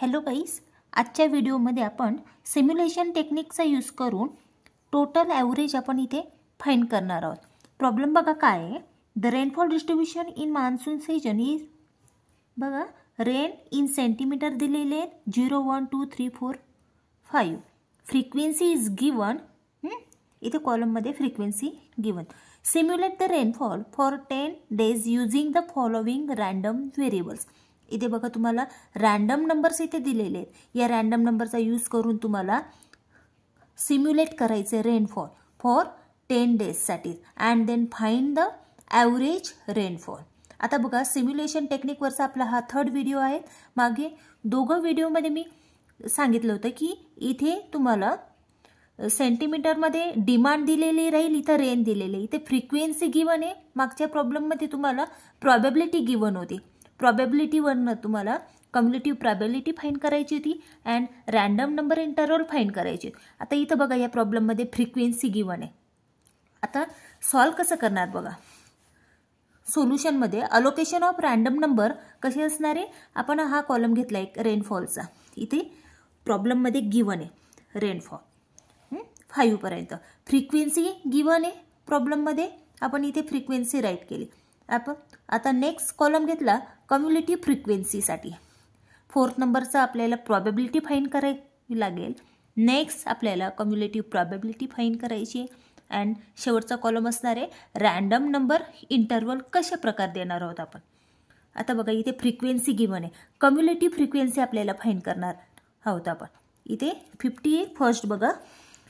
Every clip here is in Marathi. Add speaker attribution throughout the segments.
Speaker 1: हॅलो गाईस, आजच्या व्हिडिओमध्ये आपण सिम्युलेशन टेक्निकचा यूज करून टोटल ॲव्हरेज आपण इथे फाइंड करणार आहोत. प्रॉब्लेम बघा काय आहे. The rainfall distribution in monsoon season is बघा रेन इन सेंटीमीटर दिलेले आहेत 0 1 2 3 4 5. Frequency is given. इथे कॉलममध्ये frequency given. Simulate the rainfall for 10 days using the following random variables. इथे बघा तुम्हाला रँडम नंबर्स इथे दिलेले आहेत. या रँडम नंबरचा यूज करून तुम्हाला सिम्युलेट करायचे rainfall for 10 days and then find the average rainfall. आता बघा सिम्युलेशन टेक्निकवरचा आपला हा 3rd व्हिडिओ आहे. मागे दोघं व्हिडिओमध्ये मी सांगितलं होतं की इथे तुम्हाला सेंटीमीटरमध्ये डिमांड दिलेली राहील, इथं रेन दिलेली, इथे फ्रिक्वेन्सी गिवन आहे. मागच्या प्रॉब्लेममध्ये तुम्हाला प्रॉबॅबिलिटी गिवन होती. प्रॉबॅबिलिटीवरनं तुम्हाला कम्युलेटिव्ह प्रॉबॅबिलिटी फाइंड करायची होती and random number interval find करायची. आता इथं बघा या प्रॉब्लेममध्ये फ्रिक्वेन्सी गिवन आहे. आता सॉल्व कसं करणार बघा. सोल्युशनमध्ये अलोकेशन ऑफ रँडम नंबर कसे असणार आहे. आपण हा कॉलम घेतला एक रेनफॉलचा. इथे प्रॉब्लेममध्ये गिवन आहे रेनफॉल 5 पर्यंत. फ्रिक्वेन्सी गिवन आहे प्रॉब्लेममध्ये. आपण इथे फ्रिक्वेन्सी राईट केली. आपण आता नेक्स्ट कॉलम घेतला कम्युलेटिव्ह फ्रिक्वेन्सीसाठी. 4th नंबरचा आपल्याला प्रॉबॅबिलिटी फाइंड करावी लागेल. नेक्स्ट आपल्याला कम्युलेटिव्ह प्रॉबॅबिलिटी फाइंड करायची अँड शेवटचा कॉलम असणार आहे रँडम नंबर इंटरवल कशा प्रकारे देणार आहोत आपण. आता बघा इथे फ्रिक्वेन्सी गिवन आहे. कम्युलेटिव्ह फ्रिक्वेन्सी आपल्याला फाइंड करणार आहोत आपण. इथे 50 आहे फर्स्ट बघा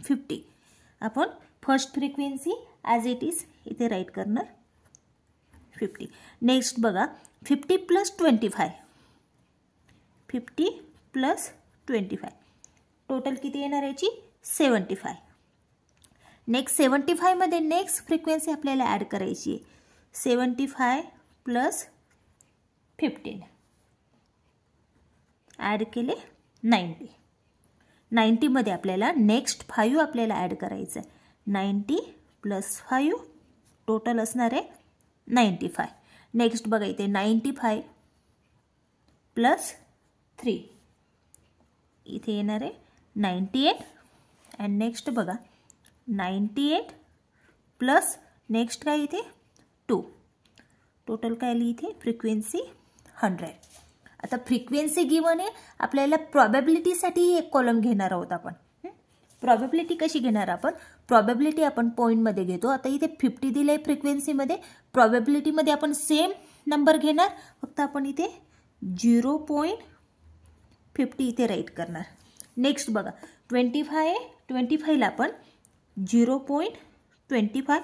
Speaker 1: 50. आपण first frequency as it is इथे राईट करणार 50. नेक्स्ट बघा 50 + 25. 50 + 25 टोटल किती येणार याची 75. नेक्स्ट 75 मध्ये नेक्स्ट फ्रिक्वेन्सी आपल्याला ॲड करायची आहे. 75 + 15 ॲड केले 90. 90 मध्ये आपल्याला नेक्स्ट 5 आपल्याला ॲड करायचं आहे. 90 + 5 टोटल असणार आहे 95. नेक्स्ट बघा इथे 95 + 3 इथे येणार आहे 98 अँड नेक्स्ट बघा 98 प्लस नेक्स्ट काय इथे 2 टोटल काय आली इथे फ्रिक्वेन्सी 100. आता फ्रिक्वेन्सी गिवन आहे. आपल्याला प्रॉबॅबिलिटीसाठी एक कॉलम घेणार आहोत आपण. प्रॉबॅबिलिटी कशी घेणार आपण. प्रॉबॅबिलिटी आपण पॉईंटमध्ये घेतो. आता इथे 50 दिलं आहे फ्रिक्वेन्सीमध्ये. प्रॉबॅबिलिटीमध्ये आपण सेम नंबर घेणार, फक्त आपण इथे 0.50 इथे राईट करणार. नेक्स्ट बघा 25 आहे. 25ला आपण 0.25,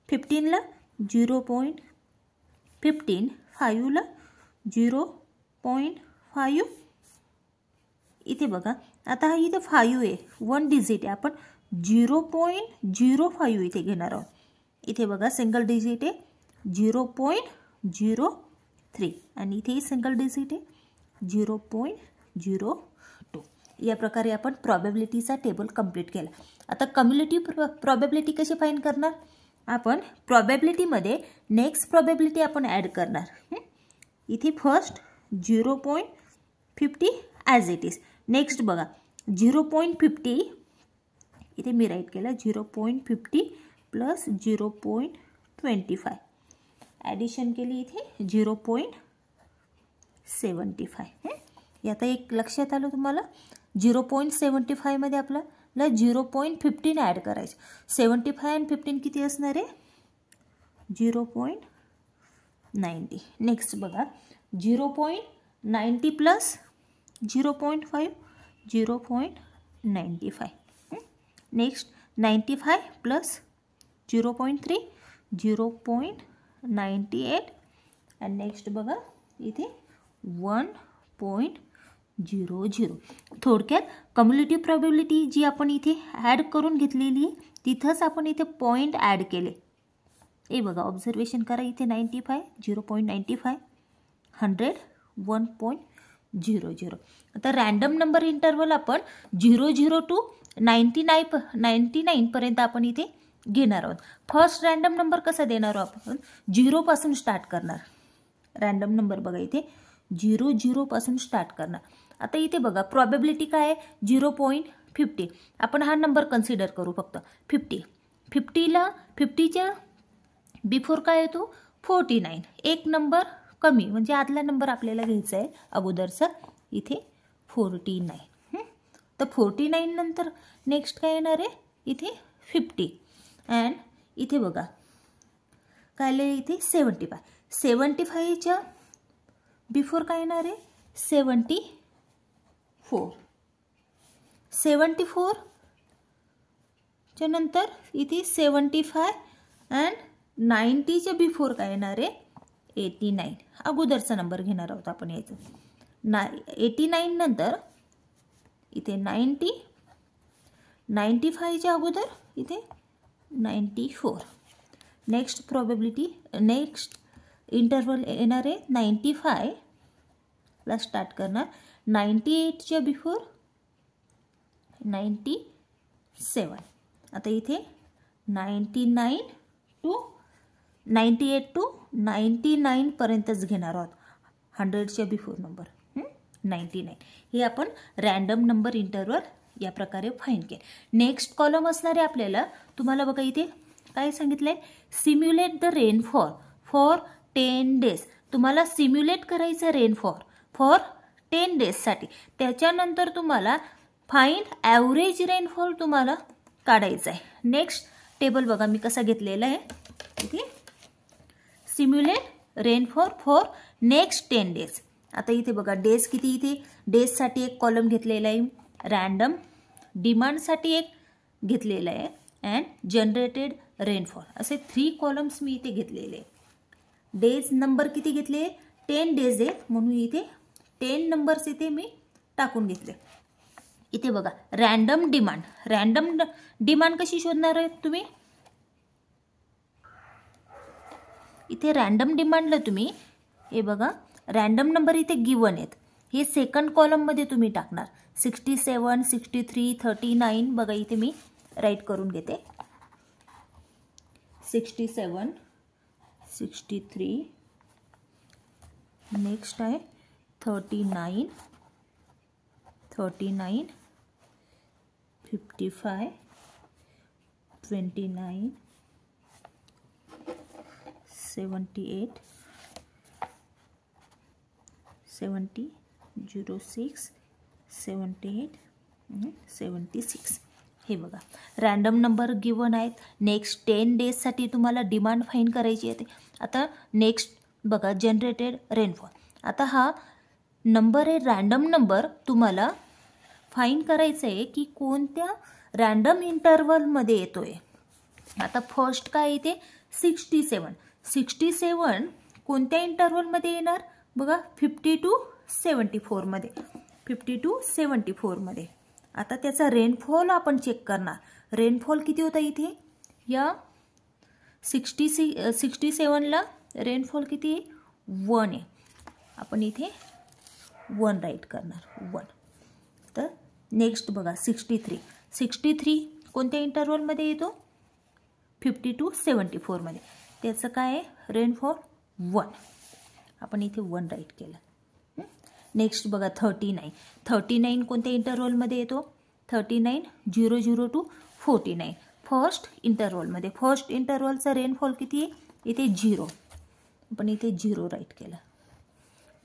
Speaker 1: 15ला 0.15, 5ला 0.5. इथे बघा आता हा इथे 5 आहे 1 डिजिट आहे. आपण 0.05 इथे घेणार आहोत. इथे बघा सिंगल डिजिट आहे 0.03 आणि इथे सिंगल डिजिट आहे 0.02. या प्रकारे आपण प्रॉबॅबिलिटीचा टेबल कंप्लीट केला. आता कम्युलेटिव्ह प्रॉबॅबिलिटी कशी फाइंड करणार. आपण प्रॉबॅबिलिटीमध्ये नेक्स्ट प्रॉबॅबिलिटी आपण ॲड करणार. इथे first 0.50 as it is. Next बघा 0.50 इथे मी राईट केला 0.50 + 0.25 ॲडिशन केली इथे 0.75. आता एक लक्षात आलं तुम्हाला 0.75 मध्ये आपल्याला 0.15 ॲड करायचं. 75 आणि 15 किती असणार आहे 0.90. नेक्स्ट बघा 0.90 + 0.5 0.95. नेक्स्ट 95 + 0.3 0.98 अँड नेक्स्ट बघा इथे 1.00. थोडक्यात कम्युलेटिव्ह प्रॉबॅबिलिटी जी आपण इथे ॲड करून घेतलेली आहे तिथंच आपण इथे पॉईंट ॲड केले. हे बघा ऑब्झर्वेशन करा इथे 95 0.95 100 1.00. आता रँडम नंबर इंटरवल आपण 00 to 99 पर्यंत आपण इथे घेणार आहोत. फर्स्ट रँडम नंबर कसा देणार आहोत आपण 0 पासून स्टार्ट करणार. रँडम नंबर बघा इथे 0 0 पासून स्टार्ट करणार. आता इथे बघा प्रॉबेबिलिटी काय आहे 0.50. आपण हा नंबर कन्सिडर करू फक्त 50. 50च्या बिफोर काय येतो 49. एक नंबर कमी म्हणजे आतला नंबर आपल्याला घ्यायचा आहे अगोदरचा इथे 49. तर 49 नंतर नेक्स्ट काय येणार आहे इथे 50. अँड इथे बघा काय आलं इथे 75. 75च्या बिफोर काय येणार आहे 74. 74 च्या नंतर इथे 75 अँड 90च्या बिफोर काय येणार आहे 89. अगोदरचा नंबर घेणार आहोत आपण याचं 89 नंतर इथे 90. 95च्या अगोदर इथे 94. नेक्स्ट प्रॉबेबिलिटी नेक्स्ट इंटरवल येणार आहे 95 ला स्टार्ट करणार 98च्या बिफोर 97. आता इथे 98 टू 99 पर्यंतच घेणार आहोत 100च्या बिफोर नंबर 99. हे आपण रॅन्डम नंबर इंटरवल या प्रकारे फाइंड केले. नेक्स्ट कॉलम असणार आहे आपल्याला तुम्हाला बघा इथे काय सांगितलंय simulate the rainfall for 10 days. तुम्हाला सिम्युलेट करायचं रेनफॉल फॉर 10 days. त्याच्यानंतर तुम्हाला फाइंड ॲव्हरेज रेनफॉल तुम्हाला काढायचं आहे. नेक्स्ट टेबल बघा मी कसा घेतलेला आहे इथे simulate rainfall for next 10 days. आता इथे बघा डेज किती इथे डेजसाठी एक कॉलम घेतलेला आहे रॅन्डम डिमांडसाठी एक घेतलेला आहे अँड जनरेटेड रेनफॉल असे 3 कॉलम्स मी इथे घेतलेले. डेज नंबर किती घेतले 10 days आहेत म्हणून इथे 10 नंबर्स इथे मी टाकून घेतले. इथे बघा रॅन्डम डिमांड कशी शोधणार आहे तुम्ही इथे रॅन्डम डिमांडला तुम्ही हे बघा रॅन्डम नंबर इथे गिवन आहेत हे सेकंड कॉलममध्ये तुम्ही टाकणार 67 63 39 बघा इथे मी राईट करून घेते 67 63 नेक्स्ट आहे 39 55 29 78 70 06 78 76 हे बघा रॅन्डम नंबर गिवन आहेत. नेक्स्ट 10 days तुम्हाला डिमांड फाइंड करायची आहे. आता नेक्स्ट बघा जनरेटेड रेनफॉल. आता हा नंबर आहे रॅन्डम नंबर तुम्हाला फाइंड करायचं आहे की कोणत्या रॅन्डम इंटरवलमध्ये येतोय. आता फर्स्ट काय इथे 67 कोणत्या इंटरवलमध्ये येणार बघा 50 to 74 मध्ये 50 to 74 मध्ये. आता त्याचा रेनफॉल आपण चेक करणार. रेनफॉल किती होता इथे या 67ला रेनफॉल किती 1 आहे. आपण इथे 1 राईट करणार 1. तर नेक्स्ट बघा 63 कोणत्या इंटरवलमध्ये येतो 50 to 74 मध्ये. त्याचं काय आहे रेनफॉल 1. आपण इथे 1 राईट केलं. नेक्स्ट बघा 39 कोणत्या इंटरवलमध्ये येतो 39 00 to 49 फर्स्ट इंटरवलमध्ये. फर्स्ट इंटरवलचा रेनफॉल किती आहे इथे 0. आपण इथे 0 राईट केलं.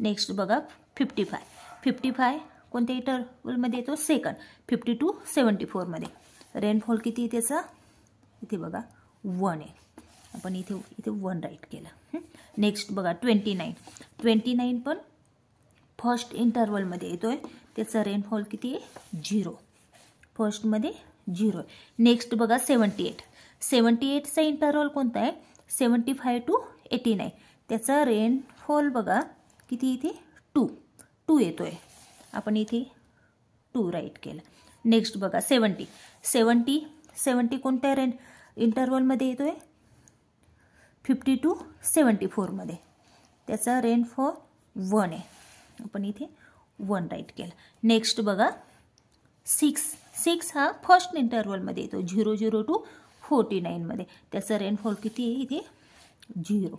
Speaker 1: नेक्स्ट बघा 55 कोणत्या इंटरवलमध्ये येतो सेकंड 50 to 74 मध्ये. रेनफॉल किती आहे त्याचा इथे बघा 1 आहे. आपण इथे 1 राईट केलं. नेक्स्ट बघा 29 पण फर्स्ट इंटरवलमध्ये येतोय. त्याचा रेनफॉल किती आहे 0. फर्स्टमध्ये 0 आहे. नेक्स्ट बघा 78चा इंटरवल कोणता आहे 75 to 89. त्याचा रेनफॉल बघा किती इथे 2 येतोय. आपण इथे 2 राईट केलं. नेक्स्ट बघा 70 कोणत्या इंटरवलमध्ये येतोय 50 to 74 मध्ये. त्याचा रेनफॉल 1 आहे. आपण इथे 1 राईट केलं. नेक्स्ट बघा 6 हा फर्स्ट इंटरवलमध्ये येतो 00 to 49 मध्ये. त्याचा रेनफॉल किती आहे इथे 0.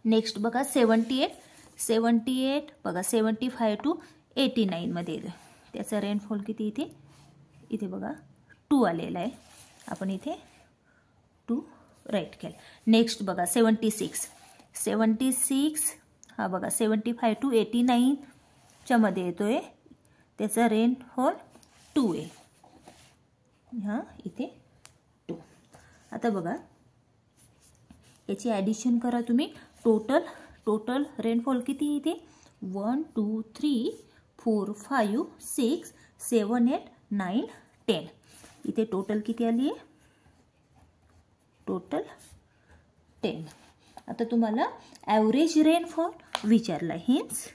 Speaker 1: नेक्स्ट बघा 78 बघा 75 to 89मध्ये येतो. त्याचा रेनफॉल किती इथे, इथे बघा 2 आलेला आहे. आपण इथे 2 राईट केलं. नेक्स्ट बघा 76 हा बघा 75 to 89च्या मध्ये येतोय. त्याचा रेनफॉल 2 आहे. हा इथे 2. आता बघा याची ॲडिशन करा तुम्ही. टोटल रेनफॉल किती इथे 1 2 3 4 5 6 7 8 9 10. इथे टोटल किती आली आहे, टोटल 10. आता तुम्हाला ॲव्हरेज रेनफॉल विचारला. हिंस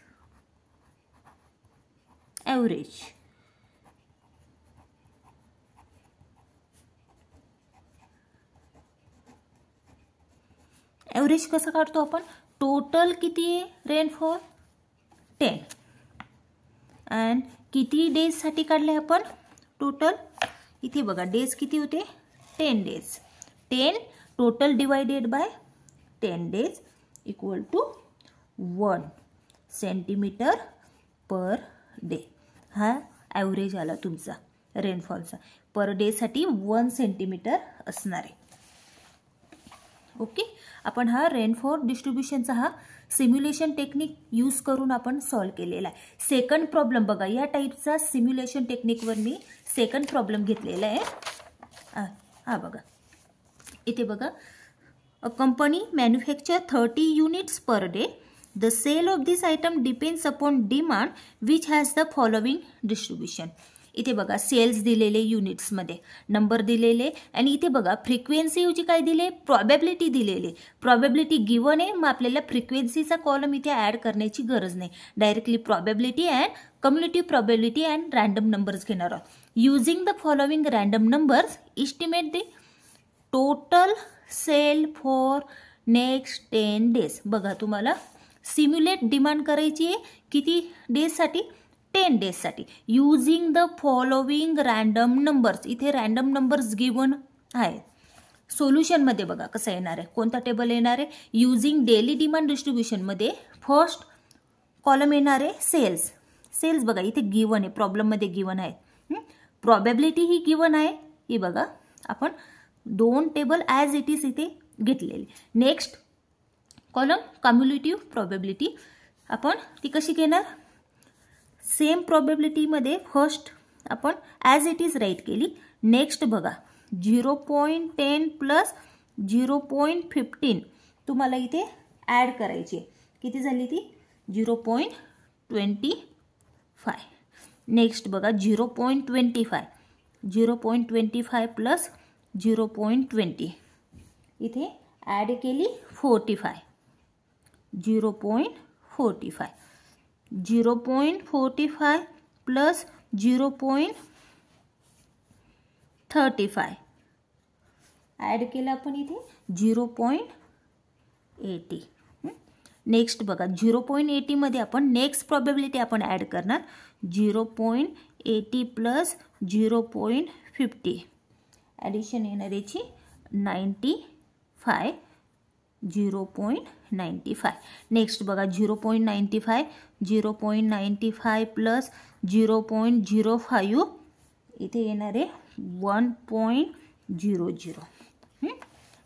Speaker 1: ॲव्हरेज ॲव्हरेज कसं काढतो आपण. टोटल किती आहे रेनफॉल 10 अँड किती डेजसाठी काढले आपण टोटल. इथे बघा डेज किती होते 10 days. 10 total divided by 10 days equal to 1 centimetre per day. हा ॲव्हरेज आला तुमचा रेनफॉलचा. पर डेसाठी 1 सेंटीमीटर असणार आहे. ओके. आपण हा रेनफॉल डिस्ट्रीब्युशनचा हा सिम्युलेशन टेक्निक यूज करून आपण सॉल्व केलेला आहे. सेकंड प्रॉब्लेम बघा, या टाईपचा सिम्युलेशन टेक्निकवर मी सेकंड प्रॉब्लेम घेतलेला आहे. हा बघा इथे बघा, a company manufacture 30 units per day. The sale of this item depends upon demand which has the following distribution. इथे बघा सेल्स दिलेले युनिट्समध्ये, नंबर दिलेले आणि इथे बघा फ्रिक्वेन्सी काय दिले, प्रॉबॅबिलिटी दिलेले. प्रॉबॅबिलिटी गिवन आहे, मग आपल्याला फ्रिक्वेन्सीचा कॉलम इथे ॲड करण्याची गरज नाही. Directly probability and cumulative probability and random numbers घेणार आहोत. Using the following random numbers estimate the total sale for next 10 days. बघा तुम्हाला सिम्युलेट डिमांड करायची आहे किती डेजसाठी, 10 डेजसाठी. Using the following random numbers. इथे रँडम नंबर्स गिवन आहेत. सोल्युशनमध्ये बघा कसं येणार आहे, कोणता टेबल येणार आहे. युझिंग डेली डिमांड डिस्ट्रीब्युशनमध्ये फर्स्ट कॉलम येणार आहे सेल्स. सेल्स बघा इथे गिवन आहे, प्रॉब्लेममध्ये गिवन आहे. प्रॉबॅबिलिटी ही गिवन आहे. ही बघा आपण 2 टेबल ॲज इट इज इथे घेतलेले. Next column cumulative probability. आपण ती कशी घेणार, सेम प्रॉबॅबिलिटीमध्ये फर्स्ट आपण ॲज इट इज राईट केली. नेक्स्ट बघा 0.10 प्लस 0.15 तुम्हाला इथे ॲड करायची. किती झाली ती 0.25. नेक्स्ट बघा 0.25 प्लस 0.20 इथे ॲड केली 45. 0.45 प्लस 0.35 ॲड केलं आपण इथे 0.80. नेक्स्ट बघा 0.80 मध्ये आपण नेक्स्ट प्रॉबॅबिलिटी आपण ॲड करणार. 0.80 प्लस 0.50 ॲडिशन येणार याची 95. 0.95. नेक्स्ट बघा 0.95 प्लस 0.05 इथे येणार आहे 1.00.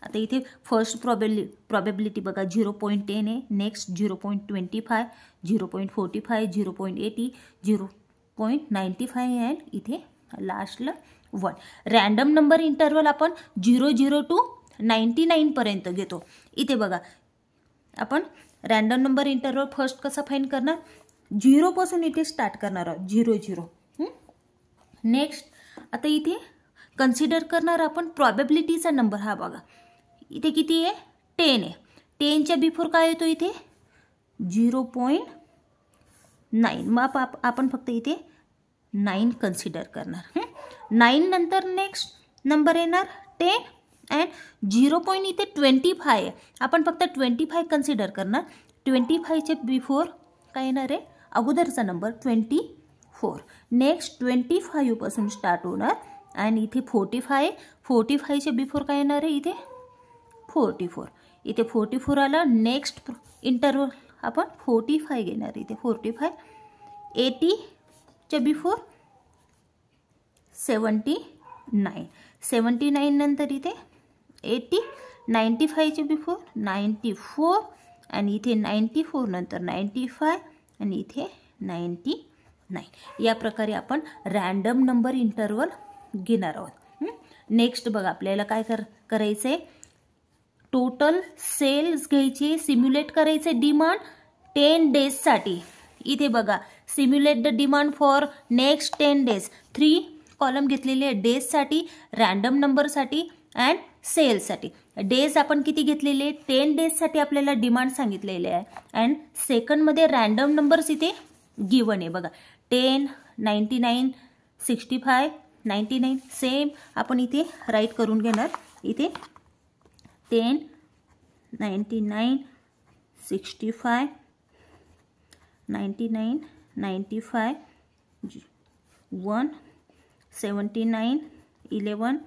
Speaker 1: आता इथे फर्स्ट प्रॉबॅबिलिटी बघा 0.10 आहे. नेक्स्ट 0.25, 0.45, 0.80, 0.95 अँड इथे लास्टला 1. रँडम नंबर इंटरवल आपण 00 to 99 पर्यंत घेतो. इथे बघा आपण रँडम नंबर इंटरवल फर्स्ट कसा फाइंड करणार, 0 पासून इथे स्टार्ट करणार आहोत 00. नेक्स्ट आता इथे कन्सिडर करणार आपण प्रॉबॅबिलिटीचा नंबर. हा बघा इथे किती आहे 10 आहे. 10च्या बिफोर काय येतो इथे 0.9. मग आपण फक्त इथे 9 कन्सिडर करणार. 9 नंतर नेक्स्ट नंबर येणार 10 अँड 0.25 आहे. आपण फक्त 25 कन्सिडर करणार. 25च्या बिफोर काय येणार आहे अगोदरचा नंबर 24. नेक्स्ट 25 पासून स्टार्ट होणार आणि इथे 45च्या बिफोर काय येणार आहे इथे 44. इथे 44 आला. नेक्स्ट इंटरवल आपण 45 घेणार. इथे 45 80च्या बिफोर 79, 79 नंतर इथे 80, 95च्या बिफोर 94 आणि इथे 94 नंतर 95 आणि इथे 99. या प्रकारे आपण रॅन्डम नंबर इंटरवल घेणार आहोत. नेक्स्ट बघा, आपल्याला काय करायचं आहे, टोटल सेल्स घ्यायचे, सिम्युलेट करायचे डिमांड 10 डेजसाठी. इथे बघा, simulate the demand for next 10 days. 3 column घेतलेले आहे, डेजसाठी, रॅन्डम नंबरसाठी अँड सेल्ससाठी. डेज आपण किती घेतलेले, 10 डेजसाठी आपल्याला डिमांड सांगितलेले आहे. अँड सेकंडमध्ये रॅन्डम नंबर्स इथे गिवन आहे बघा, 10, 99, 65, 99. सेम आपण इथे राईट करून घेणार. इथे 10, 99, 65, 99, 95, 1, 79, 11,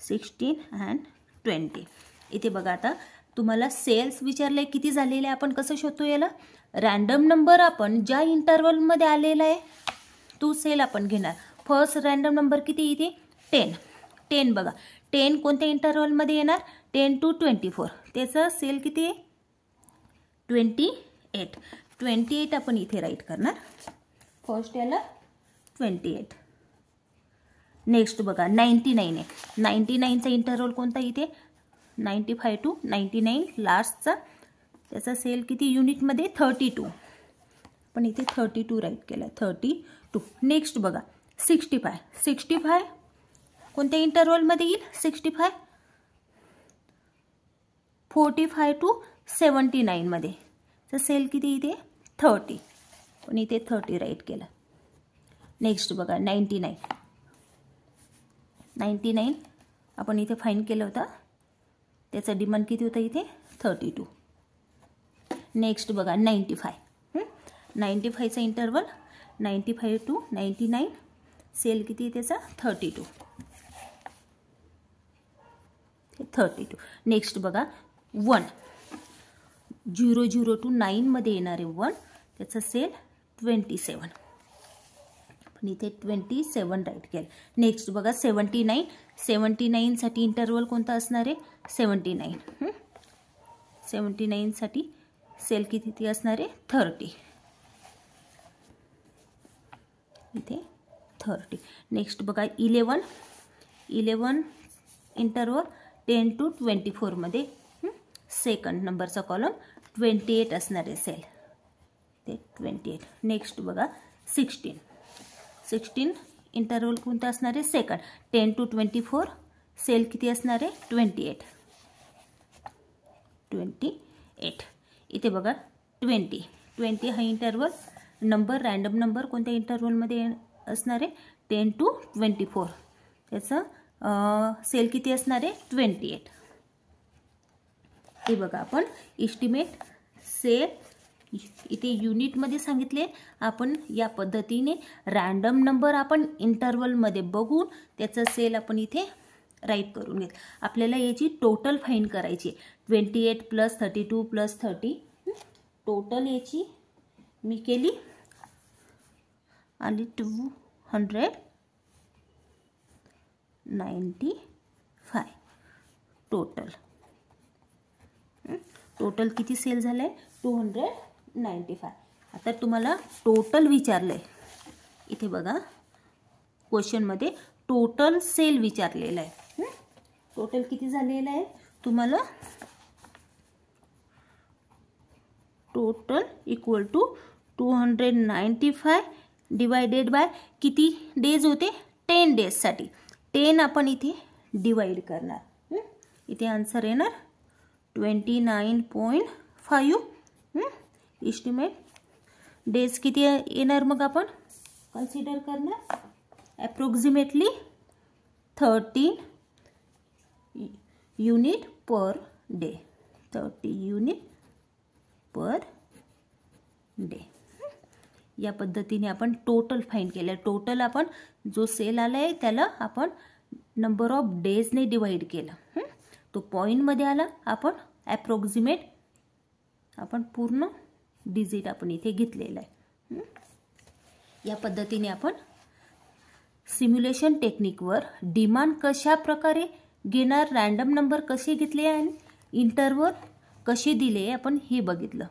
Speaker 1: 16 अँड 20. इथे बघा, आता तुम्हाला सेल्स विचारले किती झालेले, आपण कसं शोधतो याला, रॅन्डम नंबर आपण ज्या इंटरवलमध्ये आलेला आहे तो सेल आपण घेणार. फर्स्ट रॅन्डम नंबर किती इथे 10. 10 बघा, 10 कोणत्या इंटरवलमध्ये येणार, 10 to 24. त्याचा सेल किती आहे 28. 28 आपण इथे राईट करणार. फर्स्ट याला 28. नेक्स्ट बघा 99 आहे. 99चा इंटरवल कोणता इथे 95 to 99 लास्टचा. त्याचा सेल किती युनिटमध्ये 32. पण इथे 32 राईट केला, 32. नेक्स्ट बघा 65. 65 कोणत्या इंटरवलमध्ये येईल 65, 45 to 79 मध्ये. तर सेल किती इथे 30, पण इथे 30 राईट केला. नेक्स्ट बघा 99. 99 आपण इथे फाईन केलं होतं, त्याचा डिमांड किती होता इथे 32. नेक्स्ट बघा 95. 95चा इंटरवल 95 to 99, सेल किती त्याचा 32. 32. नेक्स्ट बघा 1. 00 to 9 मध्ये येणारे 1, त्याचा सेल 27. पण इथे 27 राईट केलं. नेक्स्ट बघा 79. 79 साठी इंटरवल कोणता असणार आहे 79. 79 साठी सेल किती असणार आहे 30. इथे 30. नेक्स्ट बघा 11. 11 इंटरवल 10 to 24 मध्ये, सेकंड नंबरचा कॉलम 28 असणार आहे सेल, ते 28. नेक्स्ट बघा 16. 16 इंटरवल कोणता असणार आहे सेकंड, 10 to 24, सेल किती असणार आहे 28. 28. इथे बघा 20. 20 हा इंटरवल नंबर, रॅन्डम नंबर कोणत्या इंटरवलमध्ये असणार आहे 10 to 24, त्याचं सेल किती असणार आहे 28. हे बघा आपण इस्टिमेट सेल इथे युनिटमध्ये सांगितले. आपण या पद्धतीने रॅन्डम नंबर आपण इंटरवलमध्ये बघून त्याचं सेल आपण इथे राईट करून घेत. आपल्याला याची टोटल फाईन करायची 28 + 32 + 30. टोटल याची मी केली आली 295. टोटल किती सेल झाले 295. आता तुम्हाला टोटल विचारलंय, इथे बघा क्वेश्चनमध्ये टोटल सेल विचारलेला आहे. टोटल किती झालेलं आहे तुम्हाला, total equal to 295 divided by किती डेज होते 10 डेजसाठी. 10 आपण इथे डिवाइड करणार. इथे आन्सर येणार 29.5. इस्टिमेट डेज किती येणार मग आपण कन्सिडर करणार approximately 13 unit per day. 30 unit per day. या पद्धतीने आपण टोटल फाईन केलं. टोटल आपण जो सेल आला आहे त्याला आपण नंबर ऑफ डेजने डिवाइड केलं. तो पॉईंटमध्ये आला, आपण ॲप्रॉक्सिमेट आपण पूर्ण डिजिट आपण इथे घेतलेला आहे. या पद्धतीने आपण सिम्युलेशन टेक्निकवर डिमांड कशा प्रकारे घेणार, रँडम नंबर कसे घेतले आणि इंटरवल कसे दिले आपण हे बघितलं.